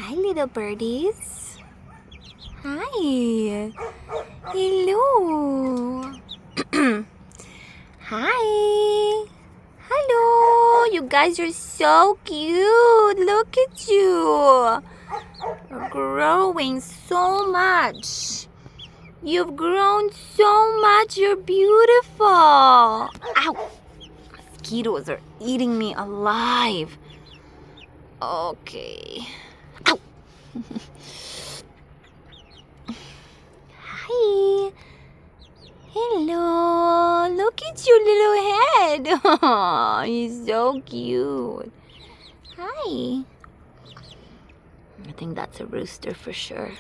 Hi, little birdies. Hi. Hello. Hi. Hello. You guys are so cute. Look at you. You're growing so much. You've grown so much. You're beautiful. Ow. Mosquitoes are eating me alive. Okay. Ow. Hi. Hello. Look at your little head. Oh, he's so cute. Hi. I think that's a rooster for sure.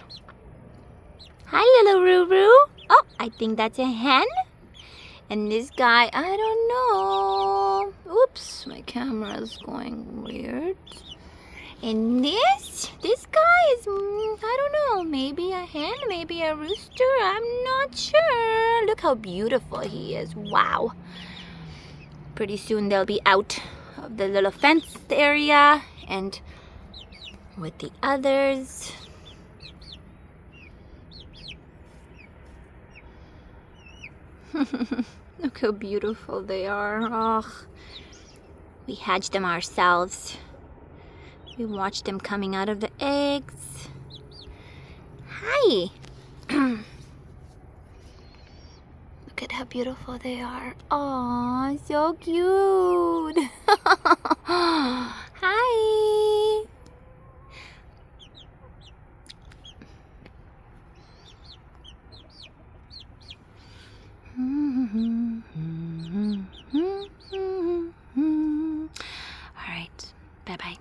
Hi, little Roo-Roo. Oh, I think that's a hen. And this guy, I don't know. Oops, my camera's going weird. And this guy is, I don't know, maybe a hen, maybe a rooster. I'm not sure. Look how beautiful he is. Wow. Pretty soon they'll be out of the little fenced area and with the others. Look how beautiful they are. Oh, we hatched them ourselves. We watched them coming out of the eggs. Hi. Look at how beautiful they are. Aw, so cute. Hi. All right. Bye-bye.